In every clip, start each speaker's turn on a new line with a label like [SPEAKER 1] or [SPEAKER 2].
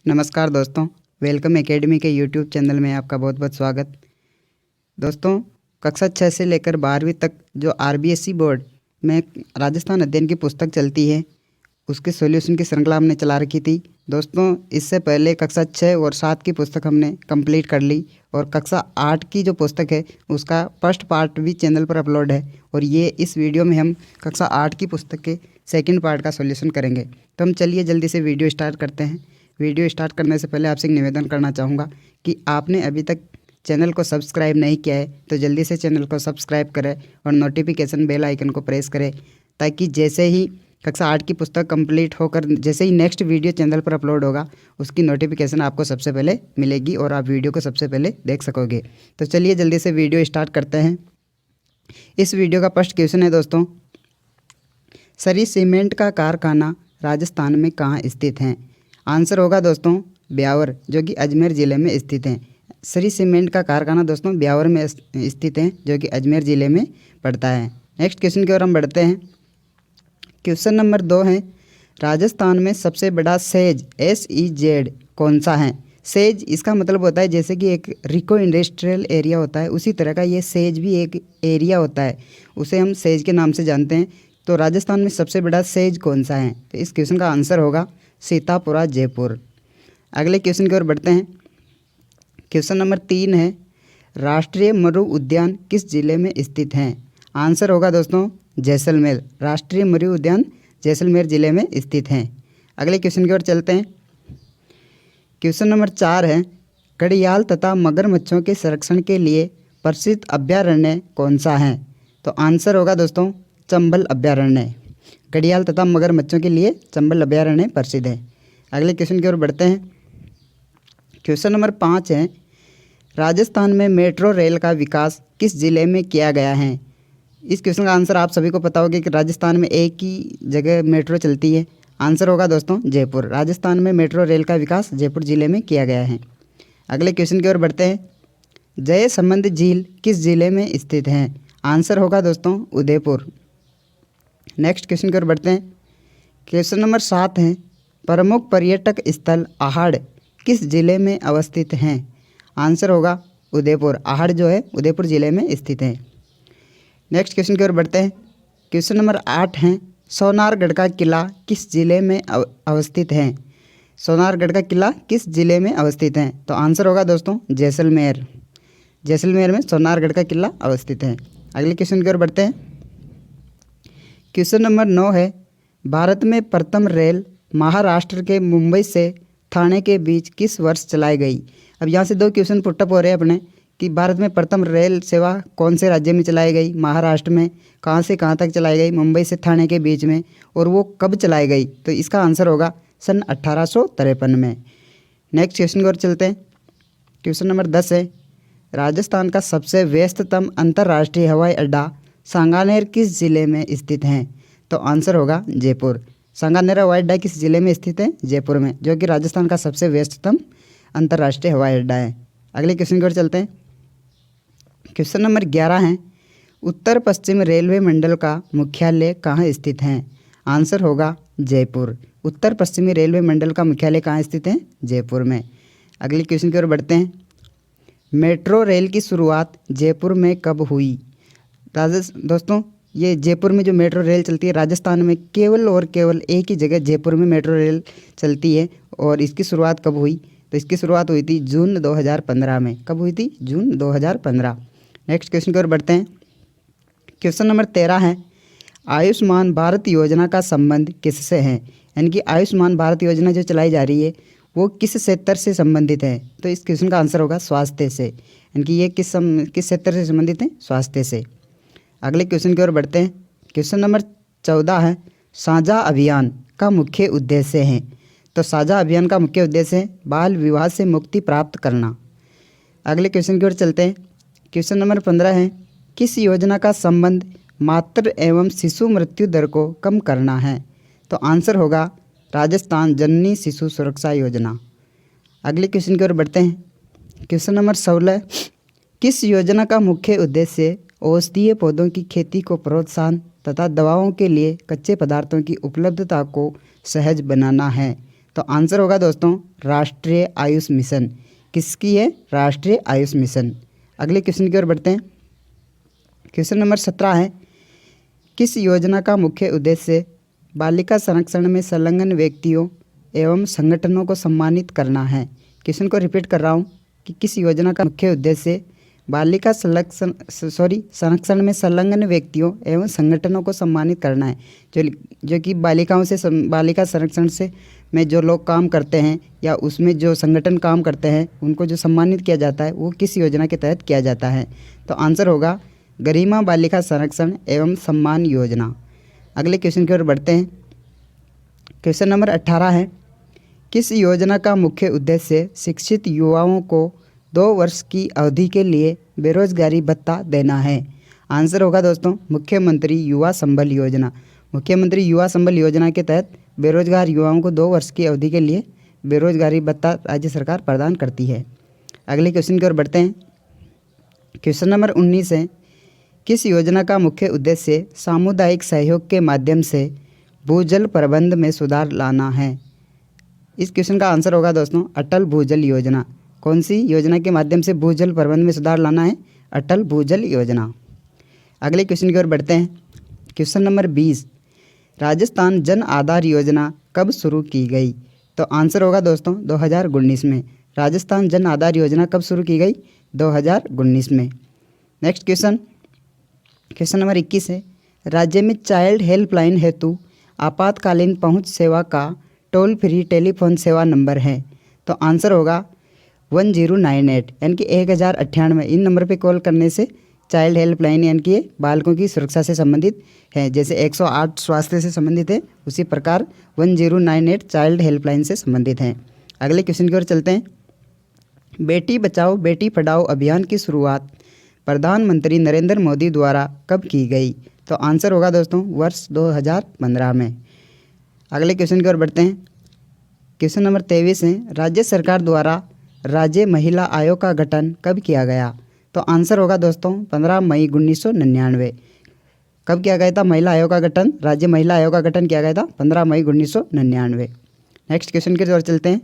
[SPEAKER 1] नमस्कार दोस्तों, welcome academy के यूट्यूब चैनल में आपका बहुत बहुत स्वागत। दोस्तों, कक्षा 6 से लेकर 12वीं तक जो आरबीएसई बोर्ड में राजस्थान अध्ययन की पुस्तक चलती है, उसके सॉल्यूशन की श्रृंखला हमने चला रखी थी। दोस्तों, इससे पहले कक्षा 6 और 7 की पुस्तक हमने कंप्लीट कर ली और कक्षा 8 की जो पुस्तक है उसका फर्स्ट पार्ट भी चैनल पर अपलोड है और ये इस वीडियो में हम कक्षा 8 की पुस्तक के सेकंड पार्ट का सॉल्यूशन करेंगे। तो हम चलिए जल्दी से वीडियो स्टार्ट करते हैं। वीडियो स्टार्ट करने से पहले आपसे एक निवेदन करना चाहूँगा कि आपने अभी तक चैनल को सब्सक्राइब नहीं किया है तो जल्दी से चैनल को सब्सक्राइब करें और नोटिफिकेशन बेल आइकन को प्रेस करें, ताकि जैसे ही कक्षा 8 की पुस्तक कंप्लीट होकर जैसे ही नेक्स्ट वीडियो चैनल पर अपलोड होगा उसकी नोटिफिकेशन आपको सबसे पहले मिलेगी और आप वीडियो को सबसे पहले देख सकोगे। तो चलिए जल्दी से वीडियो स्टार्ट करते हैं। इस वीडियो का फर्स्ट क्वेश्चन है दोस्तों, सरी सीमेंट का कारखाना राजस्थान में कहाँ स्थित है? आंसर होगा दोस्तों ब्यावर, जो कि अजमेर ज़िले में स्थित है। सरी सीमेंट का कारखाना दोस्तों ब्यावर में स्थित है, जो कि अजमेर ज़िले में पड़ता है। नेक्स्ट क्वेश्चन की ओर हम बढ़ते हैं। क्वेश्चन नंबर 2 है, राजस्थान में सबसे बड़ा सेज SEZ कौन सा है? सेज इसका मतलब होता है जैसे कि एक रिको इंडस्ट्रियल एरिया होता है, उसी तरह का ये सेज भी एक एरिया होता है, उसे हम सेज के नाम से जानते हैं। तो राजस्थान में सबसे बड़ा सेज कौन सा है? तो इस क्वेश्चन का आंसर होगा सीतापुरा जयपुर। अगले क्वेश्चन की ओर बढ़ते हैं। क्वेश्चन नंबर 3 है, राष्ट्रीय मरु उद्यान किस जिले में स्थित है? आंसर होगा दोस्तों जैसलमेर। राष्ट्रीय मरु उद्यान जैसलमेर जिले में स्थित है। अगले क्वेश्चन की ओर चलते हैं। क्वेश्चन नंबर 4 है, घड़ियाल तथा मगरमच्छों के संरक्षण के लिए प्रसिद्ध अभ्यारण्य कौन सा है? तो आंसर होगा दोस्तों चंबल अभ्यारण्य। घड़ियाल तथा मगरमच्छों के लिए चंबल अभ्यारण्य प्रसिद्ध है। अगले क्वेश्चन की ओर बढ़ते हैं। क्वेश्चन नंबर 5 है, राजस्थान में मेट्रो रेल का विकास किस जिले में किया गया है? इस क्वेश्चन का आंसर आप सभी को पता होगा कि राजस्थान में एक ही जगह मेट्रो चलती है। आंसर होगा दोस्तों जयपुर। राजस्थान में मेट्रो रेल का विकास जयपुर जिले में किया गया है। अगले क्वेश्चन की ओर बढ़ते हैं। जयसमंद झील किस जिले में स्थित है? आंसर होगा दोस्तों उदयपुर। नेक्स्ट क्वेश्चन की ओर बढ़ते हैं। क्वेश्चन नंबर 7 है, प्रमुख पर्यटक स्थल आहड़ किस जिले में अवस्थित हैं? आंसर होगा उदयपुर। आहड़ जो है उदयपुर जिले में स्थित है। नेक्स्ट क्वेश्चन की ओर बढ़ते हैं। क्वेश्चन नंबर 8 है, सोनारगढ़ का किला किस जिले में अवस्थित है? सोनारगढ़ का किला किस जिले में अवस्थित है? तो आंसर होगा दोस्तों जैसलमेर। जैसलमेर में सोनारगढ़ का किला अवस्थित है। अगले क्वेश्चन की ओर बढ़ते हैं। क्वेश्चन नंबर 9 है, भारत में प्रथम रेल महाराष्ट्र के मुंबई से ठाणे के बीच किस वर्ष चलाई गई? अब यहाँ से 2 क्वेश्चन पुटअप हो रहे हैं अपने कि भारत में प्रथम रेल सेवा कौन से राज्य में चलाई गई? महाराष्ट्र में। कहाँ से कहाँ तक चलाई गई? मुंबई से ठाणे के बीच में। और वो कब चलाई गई? तो इसका आंसर होगा सन 1853 में। नेक्स्ट क्वेश्चन की ओर चलते हैं। क्वेश्चन नंबर 10 है, राजस्थान का सबसे व्यस्ततम अंतर्राष्ट्रीय हवाई अड्डा सांगानेर किस जिले में स्थित है? तो आंसर होगा जयपुर। सांगानेर हवाई अड्डा किस जिले में स्थित है? जयपुर में, जो कि राजस्थान का सबसे व्यस्ततम अंतर्राष्ट्रीय हवाई अड्डा है। अगले क्वेश्चन की ओर चलते हैं। क्वेश्चन नंबर 11 है, उत्तर पश्चिम रेलवे मंडल का मुख्यालय कहाँ स्थित है? आंसर होगा जयपुर। उत्तर पश्चिमी रेलवे मंडल का मुख्यालय कहाँ स्थित है? जयपुर में। अगले क्वेश्चन की ओर बढ़ते हैं। मेट्रो रेल की शुरुआत जयपुर में कब हुई? दोस्तों, ये जयपुर में जो मेट्रो रेल चलती है, राजस्थान में केवल और केवल एक ही जगह जयपुर में मेट्रो रेल चलती है। और इसकी शुरुआत कब हुई? तो इसकी शुरुआत हुई थी जून 2015 में। कब हुई थी? जून 2015। नेक्स्ट क्वेश्चन की ओर बढ़ते हैं। क्वेश्चन नंबर 13 है, आयुष्मान भारत योजना का संबंध किससे है? यानी कि आयुष्मान भारत योजना जो चलाई जा रही है वो किस क्षेत्र से संबंधित है? तो इस क्वेश्चन का आंसर होगा स्वास्थ्य से। यानी कि ये किस क्षेत्र से संबंधित है? स्वास्थ्य से। अगले क्वेश्चन की ओर बढ़ते हैं। क्वेश्चन नंबर 14 है, साझा अभियान का मुख्य उद्देश्य है? तो साझा अभियान का मुख्य उद्देश्य है बाल विवाह से मुक्ति प्राप्त करना। अगले क्वेश्चन की ओर चलते हैं। क्वेश्चन नंबर 15 है, किस योजना का संबंध मातृ एवं शिशु मृत्यु दर को कम करना है? तो आंसर होगा राजस्थान जननी शिशु सुरक्षा योजना। अगले क्वेश्चन की ओर बढ़ते हैं। क्वेश्चन नंबर 16, किस योजना का मुख्य उद्देश्य औषधीय पौधों की खेती को प्रोत्साहन तथा दवाओं के लिए कच्चे पदार्थों की उपलब्धता को सहज बनाना है? तो तो आंसर होगा दोस्तों राष्ट्रीय आयुष मिशन। किसकी है? राष्ट्रीय आयुष मिशन। अगले क्वेश्चन की ओर बढ़ते हैं। क्वेश्चन नंबर 17 है, किस योजना का मुख्य उद्देश्य बालिका संरक्षण में संलग्न व्यक्तियों एवं संगठनों को सम्मानित करना है? क्वेश्चन को रिपीट कर रहा हूँ कि किस योजना का मुख्य उद्देश्य बालिका संरक्षण में संलग्न व्यक्तियों एवं संगठनों को सम्मानित करना है। जो कि बालिका संरक्षण से में जो लोग काम करते हैं या उसमें जो संगठन काम करते हैं उनको जो सम्मानित किया जाता है वो किस योजना के तहत किया जाता है? तो आंसर होगा गरिमा बालिका संरक्षण एवं सम्मान योजना। अगले क्वेश्चन की ओर बढ़ते हैं। क्वेश्चन नंबर 18 है, किस योजना का मुख्य उद्देश्य शिक्षित युवाओं को 2 वर्ष की अवधि के लिए बेरोजगारी भत्ता देना है? आंसर होगा दोस्तों मुख्यमंत्री युवा संबल योजना। मुख्यमंत्री युवा संबल योजना के तहत बेरोजगार युवाओं को 2 वर्ष की अवधि के लिए बेरोजगारी भत्ता राज्य सरकार प्रदान करती है। अगले क्वेश्चन की ओर बढ़ते हैं। क्वेश्चन नंबर 19 है, किस योजना का मुख्य उद्देश्य सामुदायिक सहयोग के माध्यम से भूजल प्रबंध में सुधार लाना है? इस क्वेश्चन का आंसर होगा दोस्तों अटल भूजल योजना। कौन सी योजना के माध्यम से भूजल प्रबंध में सुधार लाना है? अटल भूजल योजना। अगले क्वेश्चन की ओर बढ़ते हैं। क्वेश्चन नंबर 20, राजस्थान जन आधार योजना कब शुरू की गई? तो आंसर होगा दोस्तों 2019 में। राजस्थान जन आधार योजना कब शुरू की गई? 2019 में। नेक्स्ट क्वेश्चन नंबर 21 है, राज्य में चाइल्ड हेल्पलाइन हेतु आपातकालीन पहुंच सेवा का टोल फ्री टेलीफोन सेवा नंबर है? तो आंसर होगा 1098 यानी कि 1098। इन नंबर पे कॉल करने से चाइल्ड हेल्पलाइन यानी कि बालकों की सुरक्षा से संबंधित है। जैसे 108 स्वास्थ्य से संबंधित है, उसी प्रकार 1098 चाइल्ड हेल्पलाइन से संबंधित है। अगले क्वेश्चन की ओर चलते हैं। बेटी बचाओ बेटी पढ़ाओ अभियान की शुरुआत प्रधानमंत्री नरेंद्र मोदी द्वारा कब की गई? तो आंसर होगा दोस्तों वर्ष 2015 में। अगले क्वेश्चन की ओर बढ़ते हैं। क्वेश्चन नंबर 23 है, राज्य सरकार द्वारा राज्य महिला आयोग का गठन कब किया गया? तो आंसर होगा दोस्तों 15 मई 1999। कब किया गया था महिला आयोग का गठन? राज्य महिला आयोग का गठन किया गया था 15 मई 1999। नेक्स्ट क्वेश्चन की ओर चलते हैं।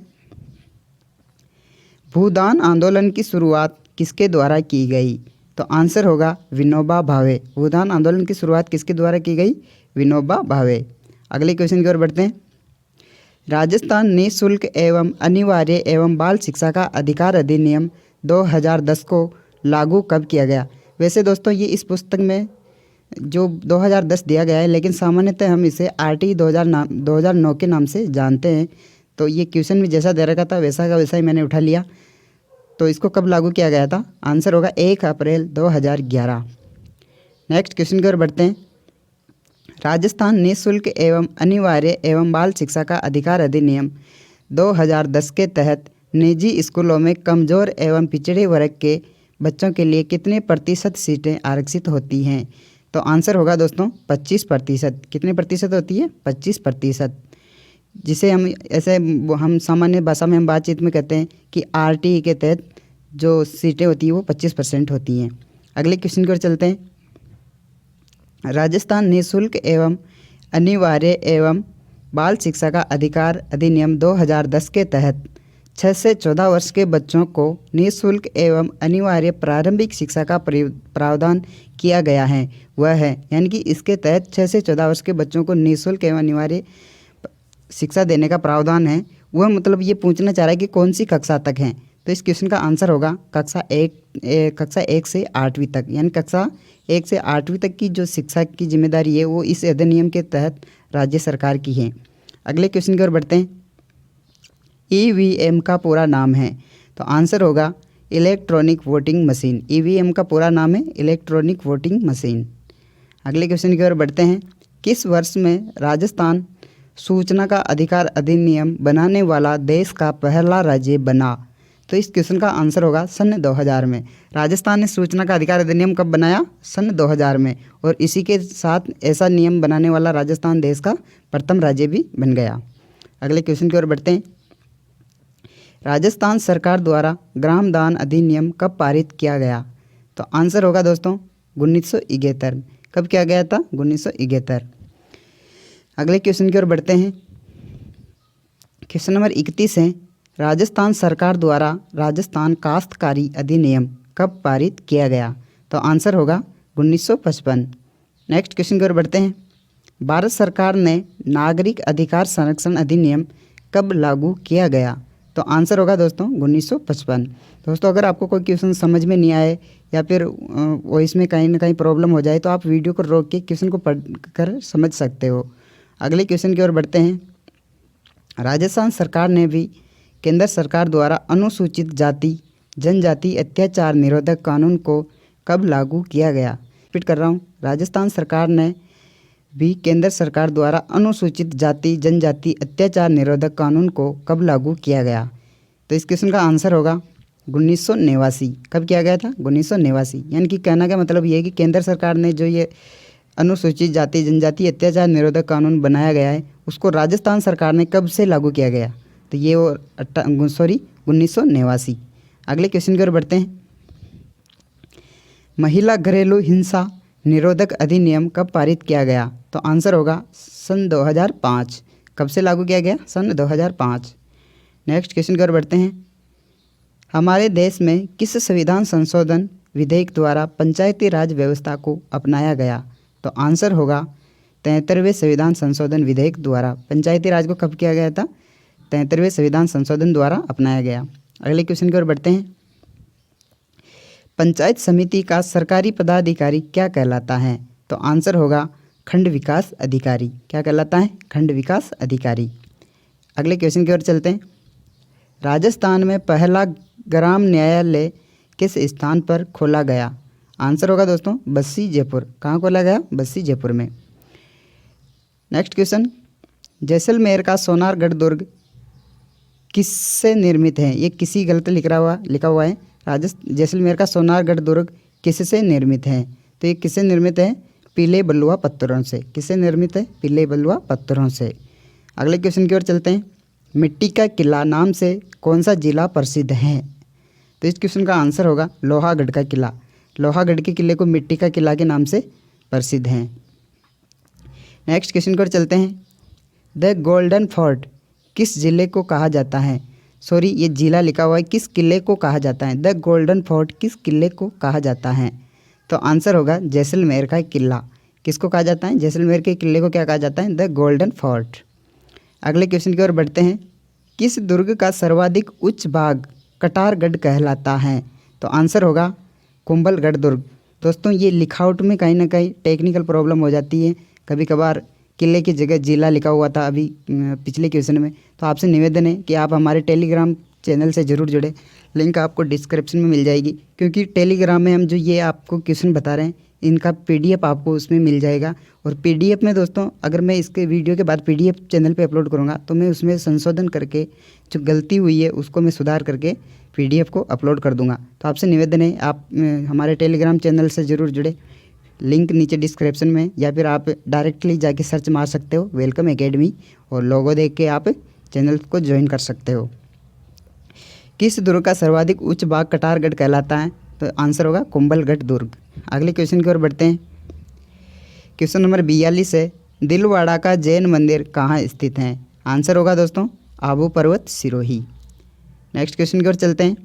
[SPEAKER 1] भूदान आंदोलन की शुरुआत किसके द्वारा की गई? तो आंसर होगा विनोबा भावे। भूदान आंदोलन की शुरुआत किसके द्वारा की गई? विनोबा भावे। अगले क्वेश्चन की ओर बढ़ते हैं। राजस्थान निःशुल्क एवं अनिवार्य एवं बाल शिक्षा का अधिकार अधिनियम 2010 को लागू कब किया गया? वैसे दोस्तों ये इस पुस्तक में जो 2010 दिया गया है, लेकिन सामान्यतः हम इसे RT 2009 के नाम से जानते हैं। तो ये क्वेश्चन भी जैसा दे रखा था वैसा का वैसा ही मैंने उठा लिया। तो इसको कब लागू किया गया था? आंसर होगा 1 अप्रैल 2011। नेक्स्ट क्वेश्चन की ओर बढ़ते हैं। राजस्थान निःशुल्क एवं अनिवार्य एवं बाल शिक्षा का अधिकार अधिनियम 2010 के तहत निजी स्कूलों में कमज़ोर एवं पिछड़े वर्ग के बच्चों के लिए कितने प्रतिशत सीटें आरक्षित होती हैं? तो आंसर होगा दोस्तों 25%। कितने प्रतिशत होती है? 25%। जिसे हम सामान्य भाषा में हम बातचीत में कहते हैं कि RT के तहत जो सीटें होती हैं वो 25% होती हैं। अगले क्वेश्चन की ओर चलते हैं। राजस्थान निःशुल्क एवं अनिवार्य एवं बाल शिक्षा का अधिकार अधिनियम 2010 के तहत 6 से 14 वर्ष के बच्चों को निःशुल्क एवं अनिवार्य प्रारंभिक शिक्षा का प्रावधान किया गया है। वह है यानी कि इसके तहत 6 से 14 वर्ष के बच्चों को निःशुल्क एवं अनिवार्य शिक्षा देने का प्रावधान है। वह मतलब ये पूछना चाह रहा है कि कौन सी कक्षा तक हैं? तो इस क्वेश्चन का आंसर होगा कक्षा 1 से 8वीं तक, यानी कक्षा 1 से 8वीं तक की जो शिक्षा की जिम्मेदारी है वो इस अधिनियम के तहत राज्य सरकार की है। अगले क्वेश्चन की ओर बढ़ते हैं। EVM का पूरा नाम है? तो आंसर होगा इलेक्ट्रॉनिक वोटिंग मशीन। EVM का पूरा नाम है इलेक्ट्रॉनिक वोटिंग मशीन। अगले क्वेश्चन की ओर बढ़ते हैं। किस वर्ष में राजस्थान सूचना का अधिकार अधिनियम बनाने वाला देश का पहला राज्य बना? तो इस क्वेश्चन का आंसर होगा सन 2000 में। राजस्थान ने सूचना का अधिकार अधिनियम कब बनाया? सन 2000 में। और इसी के साथ ऐसा नियम बनाने वाला राजस्थान देश का प्रथम राज्य भी बन गया। अगले क्वेश्चन की ओर बढ़ते हैं। राजस्थान सरकार द्वारा ग्राम दान अधिनियम कब पारित किया गया? तो आंसर होगा दोस्तों 1971। कब किया गया था? 1971। अगले क्वेश्चन की ओर बढ़ते हैं। क्वेश्चन नंबर 31 है, राजस्थान सरकार द्वारा राजस्थान काश्तकारी अधिनियम कब पारित किया गया? तो आंसर होगा 1955। नेक्स्ट क्वेश्चन की ओर बढ़ते हैं। भारत सरकार ने नागरिक अधिकार संरक्षण अधिनियम कब लागू किया गया? तो आंसर होगा दोस्तों 1955। दोस्तों अगर आपको कोई क्वेश्चन समझ में नहीं आए या फिर वॉइस में कहीं ना कहीं प्रॉब्लम हो जाए तो आप वीडियो को रोक के क्वेश्चन को पढ़ कर समझ सकते हो। अगले क्वेश्चन की ओर बढ़ते हैं। राजस्थान सरकार ने भी केंद्र सरकार द्वारा अनुसूचित जाति जनजाति अत्याचार निरोधक कानून को कब लागू किया गया? रिपीट कर रहा हूँ, राजस्थान सरकार ने भी केंद्र सरकार द्वारा अनुसूचित जाति जनजाति अत्याचार निरोधक कानून को कब लागू किया गया? तो इस क्वेश्चन का आंसर होगा 1989। कब किया गया था? 1989। यानी कि कहना का मतलब ये है कि केंद्र सरकार ने जो ये अनुसूचित जाति जनजाति अत्याचार निरोधक कानून बनाया गया है उसको राजस्थान सरकार ने कब से लागू किया गया? तो ये 1989। अगले क्वेश्चन की ओर बढ़ते हैं। महिला घरेलू हिंसा निरोधक अधिनियम कब पारित किया गया? तो आंसर होगा सन 2005। कब से लागू किया गया? सन 2005। नेक्स्ट क्वेश्चन की ओर बढ़ते हैं। हमारे देश में किस संविधान संशोधन विधेयक द्वारा पंचायती राज व्यवस्था को अपनाया गया? तो आंसर होगा 73वें संविधान संशोधन विधेयक द्वारा पंचायती राज को कब किया गया था? 73वें संविधान संशोधन द्वारा अपनाया गया। अगले क्वेश्चन की ओर बढ़ते हैं। पंचायत समिति का सरकारी पदाधिकारी क्या कहलाता है? तो आंसर होगा खंड विकास अधिकारी। क्या कहलाता है? खंड विकास अधिकारी। अगले क्वेश्चन की ओर चलते हैं। राजस्थान में पहला ग्राम न्यायालय किस स्थान पर खोला गया? आंसर होगा दोस्तों बस्सी जयपुर। कहाँ खोला गया? बस्सी जयपुर में। नेक्स्ट क्वेश्चन, जैसलमेर का सोनारगढ़ दुर्ग किससे निर्मित है? ये किसी गलत लिखा हुआ है। जैसलमेर का सोनारगढ़ दुर्ग किससे निर्मित है? तो ये किससे निर्मित है? पीले बलुआ पत्थरों से। किससे निर्मित है? पीले बलुआ पत्थरों से। अगले क्वेश्चन की ओर चलते हैं। मिट्टी का किला नाम से कौन सा जिला प्रसिद्ध है? तो इस क्वेश्चन का आंसर होगा लोहागढ़ का किला। लोहागढ़ के किले को मिट्टी का किला के नाम से प्रसिद्ध है। नेक्स्ट क्वेश्चन की ओर चलते हैं। द गोल्डन फोर्ट किस जिले को कहा जाता है? सॉरी, ये जिला लिखा हुआ है, किस किले को कहा जाता है? द गोल्डन फोर्ट किस किले को कहा जाता है? तो आंसर होगा जैसलमेर का किला। किसको कहा जाता है? जैसलमेर के किले को क्या कहा जाता है? The golden fort. अगले क्वेश्चन की ओर बढ़ते हैं। किस दुर्ग का सर्वाधिक उच्च भाग कटारगढ़ कहलाता है? तो आंसर होगा कुंभलगढ़ दुर्ग। दोस्तों ये लिखावट में कहीं ना कहीं टेक्निकल प्रॉब्लम हो जाती है, कभी कभार किले की जगह जिला लिखा हुआ था अभी पिछले क्वेश्चन में। तो आपसे निवेदन है कि आप हमारे टेलीग्राम चैनल से ज़रूर जुड़े। लिंक आपको डिस्क्रिप्शन में मिल जाएगी, क्योंकि टेलीग्राम में हम जो ये आपको क्वेश्चन बता रहे हैं इनका पीडीएफ आपको उसमें मिल जाएगा। और पीडीएफ में दोस्तों अगर मैं इसके वीडियो के बाद पीडीएफ चैनल पे अपलोड करूँगा तो मैं उसमें संशोधन करके जो गलती हुई है उसको मैं सुधार करके पीडीएफ को अपलोड कर दूँगा। तो आपसे निवेदन है आप हमारे टेलीग्राम चैनल से ज़रूर जुड़े। लिंक नीचे डिस्क्रिप्शन में, या फिर आप डायरेक्टली जाके सर्च मार सकते हो वेलकम एकेडमी, और लोगो देख के आप चैनल को ज्वाइन कर सकते हो। किस दुर्ग का सर्वाधिक उच्च भाग कटारगढ़ कहलाता है? तो आंसर होगा कुंभलगढ़ दुर्ग। अगले क्वेश्चन की ओर बढ़ते हैं। क्वेश्चन नंबर 42 है। दिलवाड़ा का जैन मंदिर कहाँ स्थित है? आंसर होगा दोस्तों आबू पर्वत सिरोही। नेक्स्ट क्वेश्चन की ओर चलते हैं।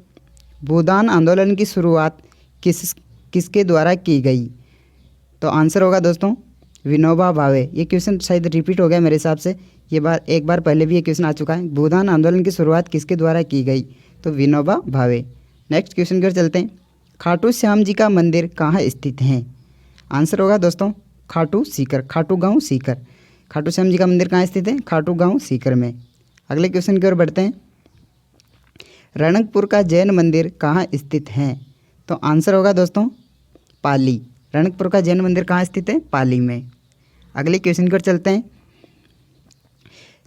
[SPEAKER 1] भूदान आंदोलन की शुरुआत किसके द्वारा की गई? तो आंसर होगा दोस्तों विनोबा भावे। ये क्वेश्चन शायद रिपीट हो गया मेरे हिसाब से, एक बार पहले भी ये क्वेश्चन आ चुका है। भूदान आंदोलन की शुरुआत किसके द्वारा की गई? तो विनोबा भावे। नेक्स्ट क्वेश्चन की ओर चलते हैं। खाटू श्याम जी का मंदिर कहाँ स्थित है? आंसर होगा दोस्तों खाटू गाँव सीकर। खाटू श्याम जी का मंदिर कहाँ स्थित है? खाटू गाँव सीकर में। अगले क्वेश्चन की ओर बढ़ते हैं। रणकपुर का जैन मंदिर कहाँ स्थित है? तो आंसर होगा दोस्तों पाली। रणकपुर का जैन मंदिर कहाँ स्थित है? पाली में। अगले क्वेश्चन की ओर चलते हैं।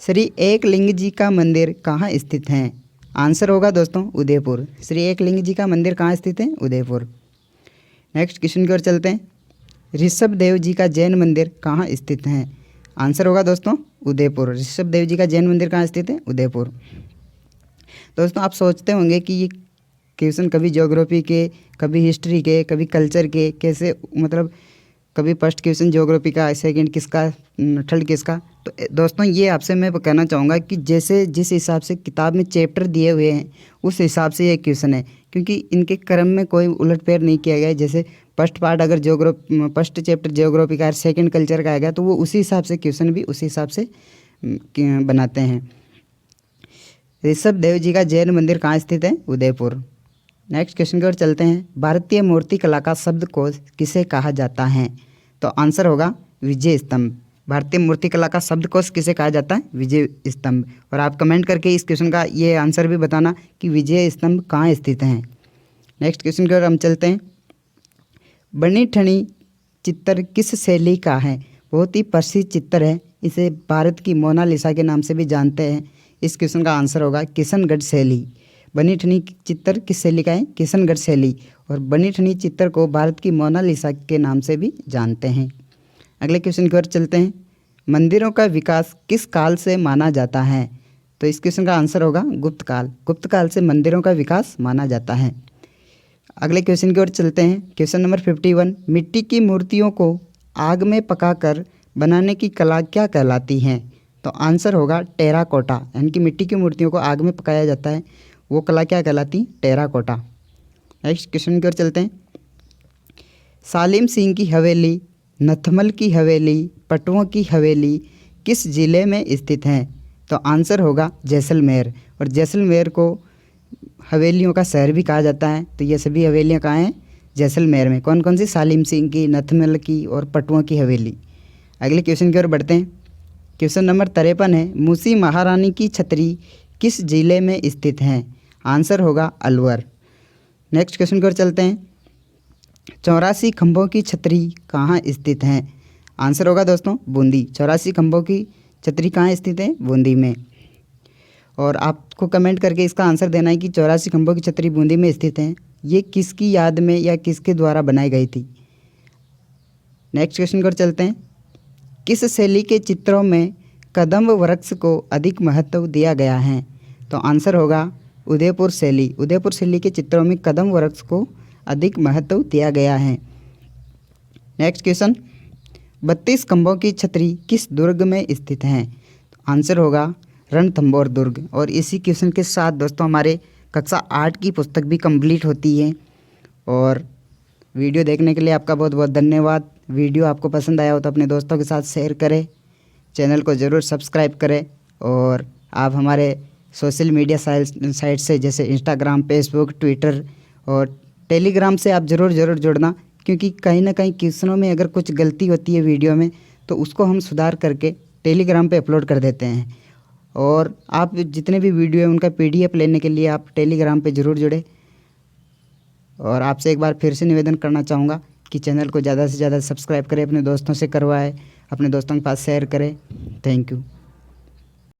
[SPEAKER 1] श्री एकलिंग जी का मंदिर कहाँ स्थित है? आंसर होगा दोस्तों उदयपुर। श्री एकलिंग जी का मंदिर कहाँ स्थित है? उदयपुर। नेक्स्ट क्वेश्चन की ओर चलते हैं। ऋषभ देव जी का जैन मंदिर कहाँ स्थित है? आंसर होगा दोस्तों उदयपुर। ऋषभ देव जी का जैन मंदिर कहाँ स्थित है? उदयपुर। दोस्तों आप सोचते होंगे कि ये क्वेश्चन कभी ज्योग्राफी के, कभी हिस्ट्री के, कभी कल्चर के, कैसे मतलब कभी फर्स्ट क्वेश्चन ज्योग्राफी का, सेकंड किसका, थर्ड किसका। तो दोस्तों ये आपसे मैं कहना चाहूँगा कि जैसे जिस हिसाब से किताब में चैप्टर दिए हुए हैं उस हिसाब से ये क्वेश्चन है, क्योंकि इनके क्रम में कोई उलटफेर नहीं किया गया है। जैसे फर्स्ट पार्ट अगर फर्स्ट चैप्टर ज्योग्राफी का है, सेकंड कल्चर का आएगा, तो वो उसी हिसाब से क्वेश्चन भी उसी हिसाब से बनाते हैं। ऋषभ देव जी का जैन मंदिर कहाँ स्थित है? उदयपुर। नेक्स्ट क्वेश्चन की ओर चलते हैं। भारतीय मूर्ति कला का शब्दकोश किसे कहा जाता है? तो आंसर होगा विजय स्तंभ। भारतीय मूर्ति कला का शब्दकोश किसे कहा जाता है? विजय स्तंभ। और आप कमेंट करके इस क्वेश्चन का ये आंसर भी बताना कि विजय स्तंभ कहाँ स्थित हैं। नेक्स्ट क्वेश्चन की ओर हम चलते हैं। बनी ठनी चित्र किस शैली का है? बहुत ही प्रसिद्ध चित्र है, इसे भारत की मोनालिसा के नाम से भी जानते हैं। इस क्वेश्चन का आंसर होगा किशनगढ़ शैली। बनी ठनी चित्र किस शैली का है? किशनगढ़ शैली। और बनी ठनी चित्र को भारत की मोनालिसा के नाम से भी जानते हैं। अगले क्वेश्चन की ओर चलते हैं। मंदिरों का विकास किस काल से माना जाता है? तो इस क्वेश्चन का आंसर होगा गुप्त काल। गुप्त काल से मंदिरों का विकास माना जाता है। अगले क्वेश्चन की ओर चलते हैं। Question number 51। मिट्टी की मूर्तियों को आग में पकाकर बनाने की कला क्या कहलाती है? तो आंसर होगा टेराकोटा। यानी कि मिट्टी की मूर्तियों को आग में पकाया जाता है, वो कला क्या कहलाती? टेराकोटा। नेक्स्ट क्वेश्चन की ओर चलते हैं। सालिम सिंह की हवेली, नथमल की हवेली, पटवों की हवेली किस ज़िले में स्थित हैं? तो आंसर होगा जैसलमेर। और जैसलमेर को हवेलियों का शहर भी कहा जाता है। तो ये सभी हवेलियाँ कहाँ हैं? जैसलमेर में। कौन कौन सी? सालिम सिंह की, नथमल की और पटवों की हवेली। अगले क्वेश्चन की ओर बढ़ते हैं। क्वेश्चन नंबर 53 है। मूसी महारानी की छतरी किस ज़िले में स्थित हैं? आंसर होगा अलवर। नेक्स्ट क्वेश्चन की ओर चलते हैं। 84 खंभों की छतरी कहाँ स्थित हैं? आंसर होगा दोस्तों बूंदी। 84 खंभों की छतरी कहाँ स्थित है? बूंदी में। और आपको कमेंट करके इसका आंसर देना है कि 84 खंभों की छतरी बूंदी में स्थित हैं। ये किसकी याद में या किसके द्वारा बनाई गई थी? नेक्स्ट क्वेश्चन की ओर चलते हैं। किस शैली के चित्रों में कदम्ब वृक्ष को अधिक महत्व दिया गया है? तो आंसर होगा उदयपुर शैली। उदयपुर शैली के चित्रों में कदम्ब वृक्ष को अधिक महत्व दिया गया है। Next question. 32 खंभों की छतरी किस दुर्ग में स्थित है? आंसर होगा रणथंभौर दुर्ग। और इसी क्वेश्चन के साथ दोस्तों हमारे कक्षा 8 की पुस्तक भी कंप्लीट होती है। और वीडियो देखने के लिए आपका बहुत बहुत धन्यवाद। वीडियो आपको पसंद आया हो तो अपने दोस्तों के साथ शेयर करें, चैनल को ज़रूर सब्सक्राइब करें। और आप हमारे सोशल मीडिया साइट से जैसे इंस्टाग्राम, फेसबुक, ट्विटर और टेलीग्राम से आप ज़रूर जुड़ना, क्योंकि कहीं ना कहीं क्वेश्चनों में अगर कुछ गलती होती है वीडियो में तो उसको हम सुधार करके टेलीग्राम पे अपलोड कर देते हैं। और आप जितने भी वीडियो हैं उनका PDF लेने के लिए आप टेलीग्राम पे ज़रूर जुड़े। और आपसे एक बार फिर से निवेदन करना चाहूँगा कि चैनल को ज़्यादा से ज़्यादा सब्सक्राइब करें, अपने दोस्तों से करवाएं, अपने दोस्तों के पास शेयर करें। Thank you.